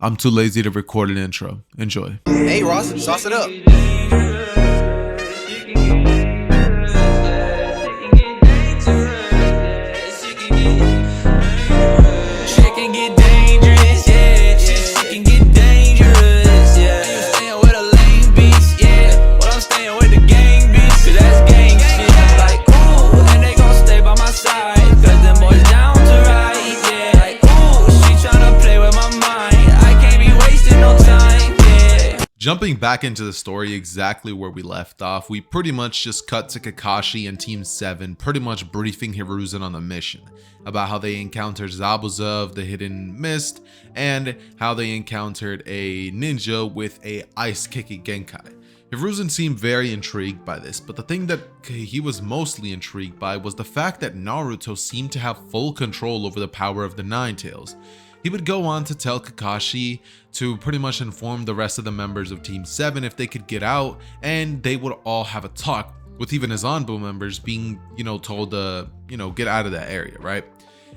I'm too lazy to record an intro. Enjoy. Hey Ross, sauce it up. Jumping back into the story exactly where we left off, we pretty much just cut to Kakashi and Team 7 pretty much briefing Hiruzen on the mission about how they encountered Zabuza of the Hidden Mist and how they encountered a ninja with a ice kicking Genkai. Hiruzen seemed very intrigued by this, but the thing that he was mostly intrigued by was the fact that Naruto seemed to have full control over the power of the Nine Tails. He would go on to tell Kakashi to pretty much inform the rest of the members of Team 7 if they could get out, and they would all have a talk, with even his Anbu members being, told to, get out of that area, right?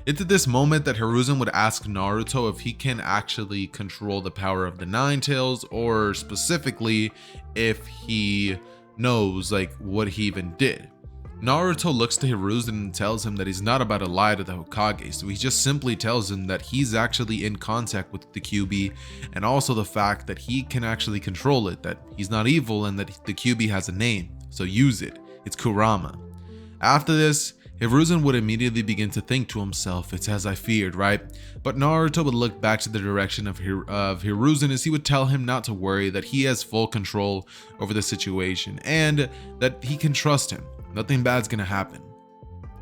It's at this moment that Hiruzen would ask Naruto if he can actually control the power of the Nine Tails, or specifically if he knows what he even did. Naruto looks to Hiruzen and tells him that he's not about to lie to the Hokage, so he just simply tells him that he's actually in contact with the QB, and also the fact that he can actually control it, that he's not evil and that the QB has a name, so use it. It's Kurama. After this, Hiruzen would immediately begin to think to himself, it's as I feared, right? But Naruto would look back to the direction of Hiruzen as he would tell him not to worry, that he has full control over the situation and that he can trust him. Nothing bad's gonna happen.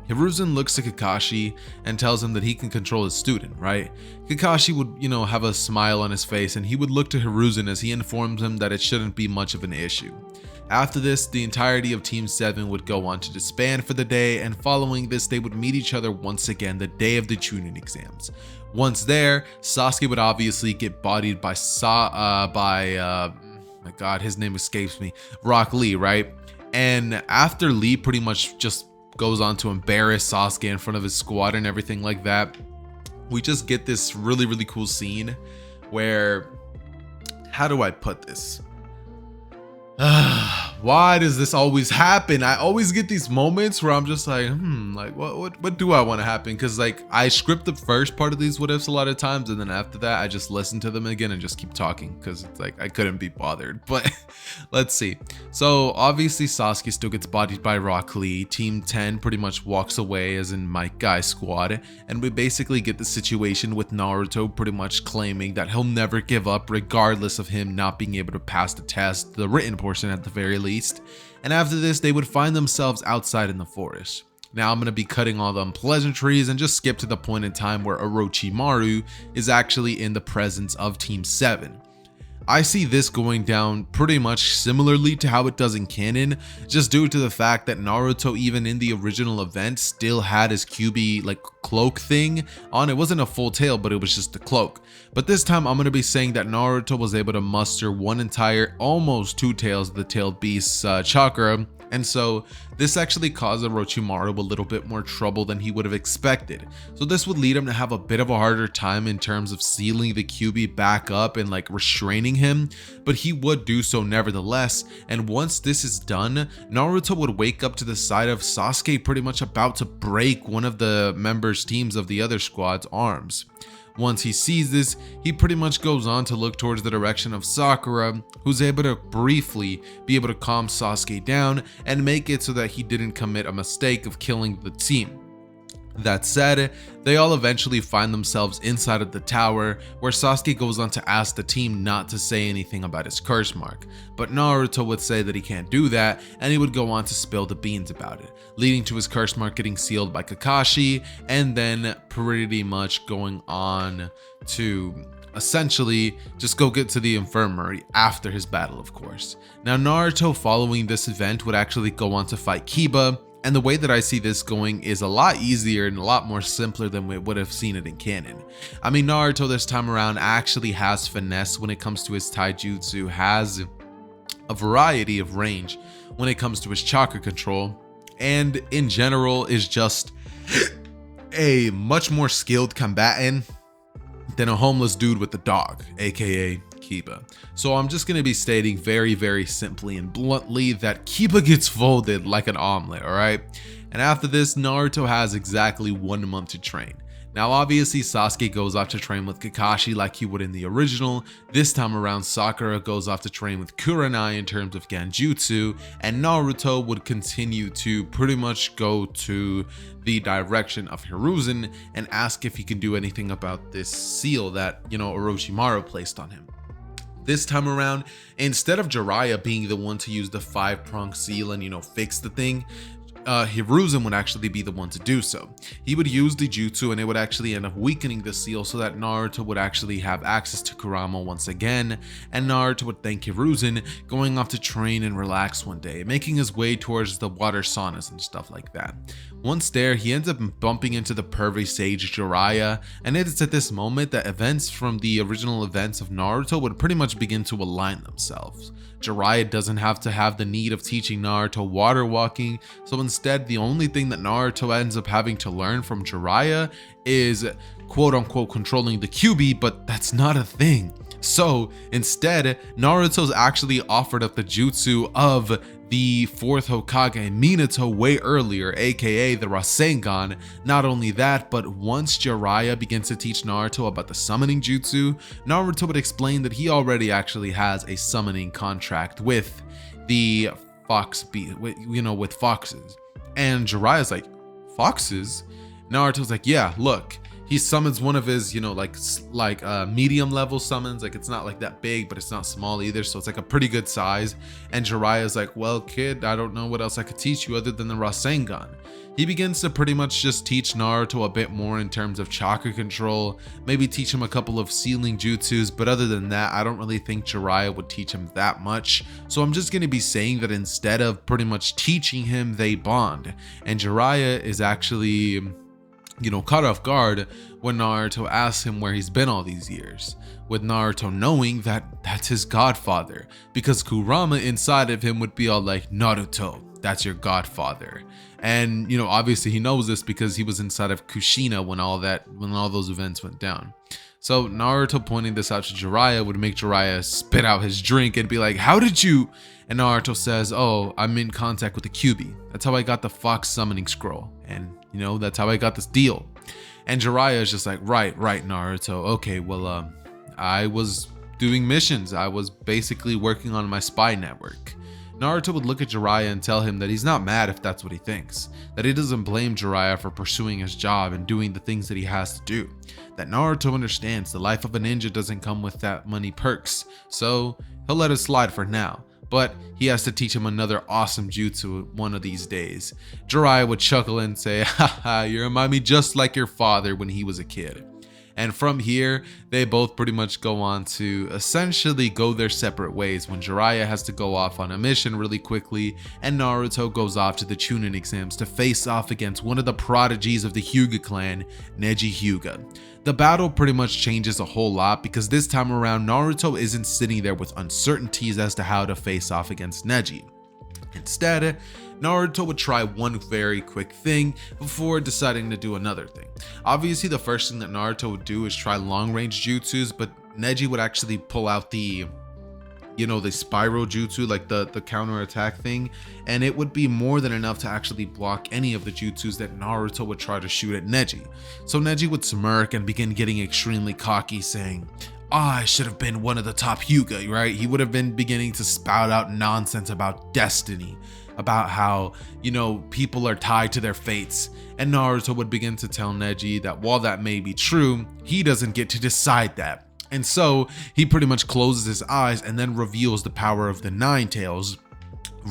Hiruzen looks to Kakashi and tells him that he can control his student, right? Kakashi would, have a smile on his face, and he would look to Hiruzen as he informs him that it shouldn't be much of an issue. After this, the entirety of Team 7 would go on to disband for the day, and following this, they would meet each other once again the day of the Chunin exams. Once there, Sasuke would obviously get bodied by my god, his name escapes me, Rock Lee, right? And after Lee pretty much just goes on to embarrass Sasuke in front of his squad and everything like that, we just get this really cool scene where, how do I put this? Why does this always happen? I always get these moments where I'm just like, what do I want to happen? Because I script the first part of these what ifs a lot of times, and then after that I just listen to them again and just keep talking because it's I couldn't be bothered. But let's see. So obviously Sasuke still gets bodied by Rock Lee. Team 10 pretty much walks away, as in my guy squad, and we basically get the situation with Naruto pretty much claiming that he'll never give up regardless of him not being able to pass the test, the written portion at the very least. And after this, they would find themselves outside in the forest. Now I'm going to be cutting all the unpleasantries and just skip to the point in time where Orochimaru is actually in the presence of Team 7. I see this going down pretty much similarly to how it does in canon, just due to the fact that Naruto, even in the original event, still had his QB cloak thing on. It wasn't a full tail, but it was just a cloak. But this time I'm going to be saying that Naruto was able to muster one entire, almost two tails of the tailed beast's chakra. And so this actually caused Orochimaru a little bit more trouble than he would have expected. So this would lead him to have a bit of a harder time in terms of sealing the QB back up and restraining him, but he would do so nevertheless. And once this is done, Naruto would wake up to the sight of Sasuke pretty much about to break one of the members' teams of the other squad's arms. Once he sees this, he pretty much goes on to look towards the direction of Sakura, who's able to briefly be able to calm Sasuke down and make it so that he didn't commit a mistake of killing the team. That said, they all eventually find themselves inside of the tower, where Sasuke goes on to ask the team not to say anything about his curse mark, but Naruto would say that he can't do that, and he would go on to spill the beans about it, leading to his curse mark getting sealed by Kakashi, and then pretty much going on to essentially just go get to the infirmary after his battle, of course. Now Naruto, following this event, would actually go on to fight Kiba. And the way that I see this going is a lot easier and a lot more simpler than we would have seen it in canon. I mean, Naruto this time around actually has finesse when it comes to his taijutsu, has a variety of range when it comes to his chakra control, and in general is just a much more skilled combatant than a homeless dude with a dog, aka Kiba. So I'm just going to be stating very simply and bluntly that Kiba gets folded like an omelet, alright? And after this, Naruto has exactly 1 month to train. Now obviously Sasuke goes off to train with Kakashi like he would in the original. This time around Sakura goes off to train with Kurenai in terms of Genjutsu, and Naruto would continue to pretty much go to the direction of Hiruzen and ask if he can do anything about this seal that, you know, Orochimaru placed on him. This time around, instead of Jiraiya being the one to use the 5-pronged seal and, you know, fix the thing, Hiruzen would actually be the one to do so. He would use the jutsu and it would actually end up weakening the seal so that Naruto would actually have access to Kurama once again, and Naruto would thank Hiruzen, going off to train and relax one day, making his way towards the water saunas and stuff like that. Once there, he ends up bumping into the pervy sage Jiraiya, and it is at this moment that events from the original events of Naruto would pretty much begin to align themselves. Jiraiya doesn't have to have the need of teaching Naruto water walking, so instead the only thing that Naruto ends up having to learn from Jiraiya is quote unquote controlling the QB, but that's not a thing. So instead, Naruto's actually offered up the jutsu of the 4th Hokage Minato way earlier, aka the Rasengan. Not only that, but once Jiraiya begins to teach Naruto about the summoning jutsu, Naruto would explain that he already actually has a summoning contract with the with foxes. And Jiraiya's like, foxes? Naruto's like, yeah, look. He summons one of his, you know, like medium level summons. Like, it's not like that big, but it's not small either. So it's like a pretty good size. And Jiraiya's like, well, kid, I don't know what else I could teach you other than the Rasengan. He begins to pretty much just teach Naruto a bit more in terms of chakra control, maybe teach him a couple of sealing jutsus, but other than that, I don't really think Jiraiya would teach him that much. So I'm just going to be saying that instead of pretty much teaching him, they bond. And Jiraiya is actually, you know, caught off guard when Naruto asks him where he's been all these years, with Naruto knowing that that's his godfather, because Kurama inside of him would be all like, Naruto, that's your godfather. And, you know, obviously he knows this because he was inside of Kushina when all those events went down. So Naruto pointing this out to Jiraiya would make Jiraiya spit out his drink and be like, how did you? And Naruto says, oh, I'm in contact with the QB. That's how I got the fox summoning scroll. And, you know, that's how I got this deal. And Jiraiya is just like, right, Naruto. Okay, well, I was doing missions. I was basically working on my spy network. Naruto would look at Jiraiya and tell him that he's not mad if that's what he thinks, that he doesn't blame Jiraiya for pursuing his job and doing the things that he has to do, that Naruto understands the life of a ninja doesn't come with that many perks, so he'll let it slide for now, but he has to teach him another awesome jutsu one of these days. Jiraiya would chuckle and say, haha, you remind me just like your father when he was a kid. And from here, they both pretty much go on to essentially go their separate ways when Jiraiya has to go off on a mission really quickly and Naruto goes off to the Chunin exams to face off against one of the prodigies of the Hyuga clan, Neji Hyuga. The battle pretty much changes a whole lot because this time around Naruto isn't sitting there with uncertainties as to how to face off against Neji. Instead, Naruto would try one very quick thing before deciding to do another thing. Obviously, the first thing that Naruto would do is try long-range jutsus, but Neji would actually pull out the, you know, the spiral jutsu, like the counter-attack thing, and it would be more than enough to actually block any of the jutsus that Naruto would try to shoot at Neji. So Neji would smirk and begin getting extremely cocky, saying, I should have been one of the top Hyuga, right? He would have been beginning to spout out nonsense about destiny, about how, you know, people are tied to their fates. And Naruto would begin to tell Neji that while that may be true, he doesn't get to decide that. And so he pretty much closes his eyes and then reveals the power of the Nine Tails,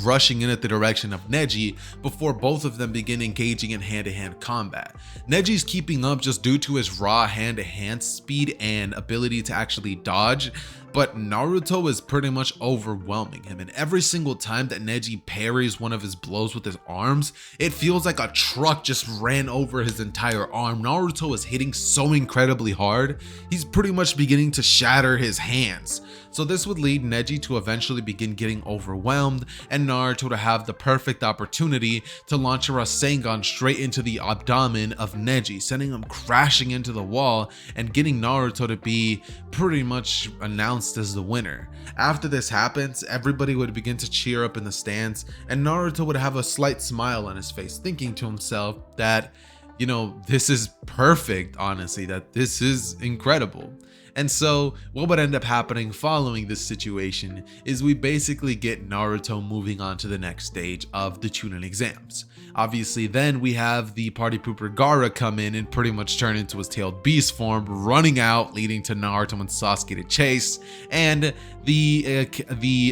rushing in at the direction of Neji before both of them begin engaging in hand-to-hand combat. Neji's keeping up just due to his raw hand-to-hand speed and ability to actually dodge, but Naruto is pretty much overwhelming him, and every single time that Neji parries one of his blows with his arms, it feels like a truck just ran over his entire arm. Naruto is hitting so incredibly hard, he's pretty much beginning to shatter his hands. So this would lead Neji to eventually begin getting overwhelmed, and Naruto to have the perfect opportunity to launch a Rasengan straight into the abdomen of Neji, sending him crashing into the wall and getting Naruto to be pretty much announced as the winner. After this happens, everybody would begin to cheer up in the stands, and Naruto would have a slight smile on his face, thinking to himself that, you know, this is perfect, honestly, that this is incredible. And so what would end up happening following this situation is we basically get Naruto moving on to the next stage of the Chunin exams. Obviously then we have the party pooper Gaara come in and pretty much turn into his tailed beast form, running out, leading to Naruto and Sasuke to chase, and the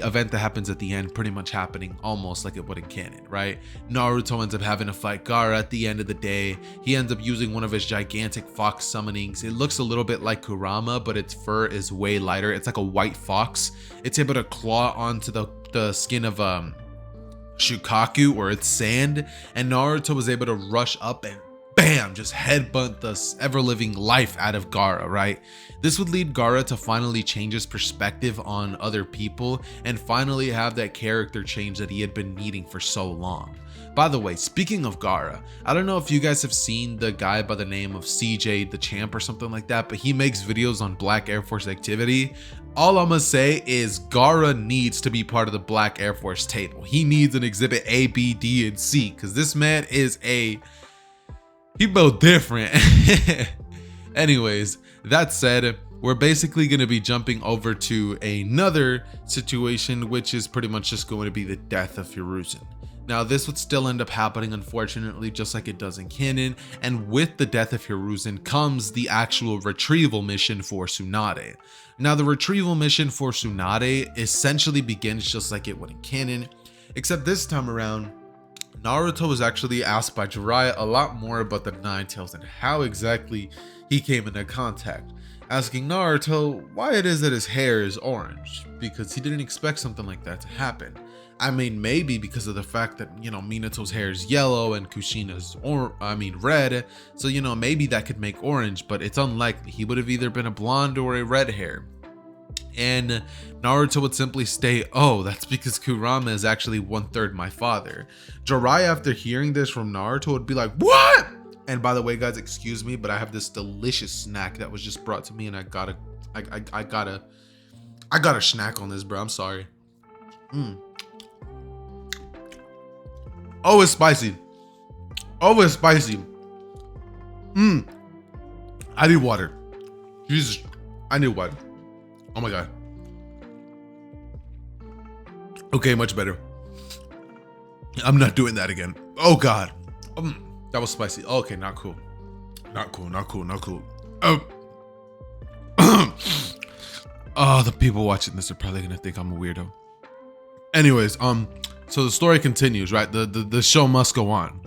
event that happens at the end pretty much happening almost like it would in canon, right? Naruto ends up having to fight Gaara at the end of the day. He ends up using one of his gigantic fox summonings. It looks a little bit like Kurama, but its fur is way lighter. It's like a white fox. It's able to claw onto the skin of Shukaku, or its sand, and Naruto was able to rush up and bam, just headbutt the ever-living life out of Gaara, right? This would lead Gaara to finally change his perspective on other people and finally have that character change that he had been needing for so long. By the way, speaking of Gaara, I don't know if you guys have seen the guy by the name of CJ the Champ or something like that, but he makes videos on Black Air Force activity. All I'm gonna say is Gaara needs to be part of the Black Air Force table. He needs an exhibit A, B, D, and C, because this man is he built different. Anyways, that said, we're basically going to be jumping over to another situation, which is pretty much just going to be the death of Hiruzen. Now, this would still end up happening, unfortunately, just like it does in canon, and with the death of Hiruzen comes the actual retrieval mission for Tsunade. Now, the retrieval mission for Tsunade essentially begins just like it would in canon, except this time around, Naruto was actually asked by Jiraiya a lot more about the Nine Tails and how exactly he came into contact, asking Naruto why it is that his hair is orange, because he didn't expect something like that to happen. I mean, maybe because of the fact that, you know, Minato's hair is yellow and Kushina's red, so, you know, maybe that could make orange, but it's unlikely. He would have either been a blonde or a red hair. And Naruto would simply state, oh, that's because Kurama is actually 1/3 my father. Jiraiya, after hearing this from Naruto, would be like, what? And by the way, guys, excuse me, but I have this delicious snack that was just brought to me, and I gotta snack on this, bro. I'm sorry. Oh, it's spicy. Oh, it's spicy. I need water. Jesus, I need water. Oh my God. Okay, much better. I'm not doing that again. Oh God. That was spicy. Okay, not cool. Not cool, not cool, not cool. Oh, the people watching this are probably gonna think I'm a weirdo. Anyways, so the story continues, right? The show must go on.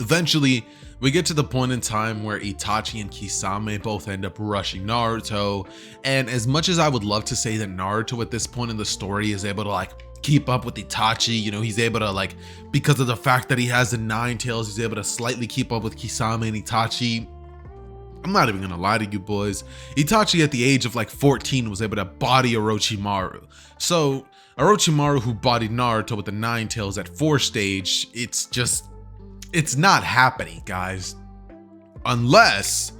Eventually, we get to the point in time where Itachi and Kisame both end up rushing Naruto, and as much as I would love to say that Naruto at this point in the story is able to like keep up with Itachi, you know, he's able to like, because of the fact that he has the Nine Tails, he's able to slightly keep up with Kisame and Itachi. I'm not even gonna lie to you boys, Itachi at the age of like 14 was able to body Orochimaru. So Orochimaru, who bodied Naruto with the Nine Tails at 4 stage, it's not happening, guys, unless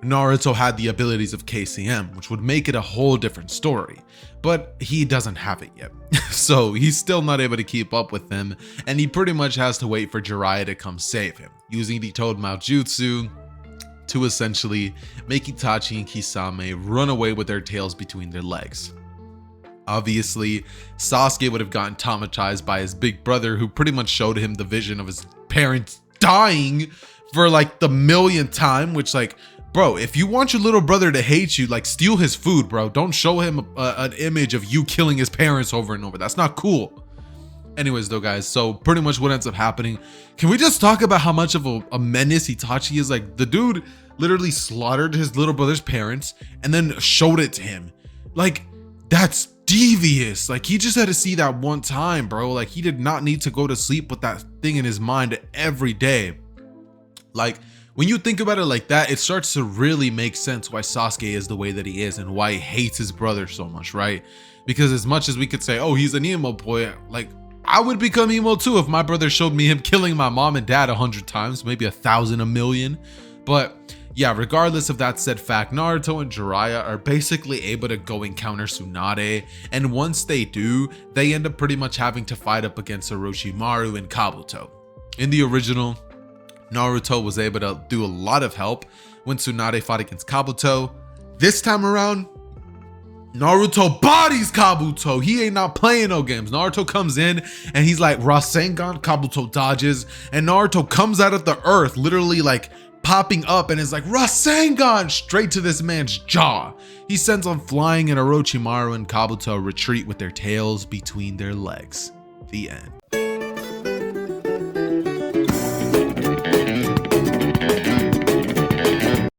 Naruto had the abilities of KCM, which would make it a whole different story, but he doesn't have it yet. So he's still not able to keep up with them, and he pretty much has to wait for Jiraiya to come save him, using the Toad Mouth Jutsu to essentially make Itachi and Kisame run away with their tails between their legs. Obviously, Sasuke would have gotten traumatized by his big brother, who pretty much showed him the vision of his parents dying for like the millionth time, which, like, bro, if you want your little brother to hate you, like, steal his food, bro. Don't show him an image of you killing his parents over and over. That's not cool. Anyways, though, guys, so pretty much what ends up happening, can we just talk about how much of a menace Itachi is? Like, the dude literally slaughtered his little brother's parents and then showed it to him. Like, That's devious. Like, he just had to see that one time, bro. Like, he did not need to go to sleep with that thing in his mind every day. Like, when you think about it like that, it starts to really make sense why Sasuke is the way that he is and why he hates his brother so much, right? Because as much as we could say, oh, he's an emo boy, like, I would become emo too if my brother showed me him killing my mom and dad 100 times, maybe 1,000, a million. But yeah, regardless of that said fact, Naruto and Jiraiya are basically able to go encounter Tsunade, and once they do, they end up pretty much having to fight up against Orochimaru and Kabuto. In the original, Naruto was able to do a lot of help when Tsunade fought against Kabuto. This time around, Naruto bodies Kabuto. He ain't not playing no games. Naruto comes in and he's like Rasengan, Kabuto dodges, and Naruto comes out of the earth, literally like popping up, and is like Rasengan straight to this man's jaw. He sends him flying, and Orochimaru and Kabuto retreat with their tails between their legs. The end.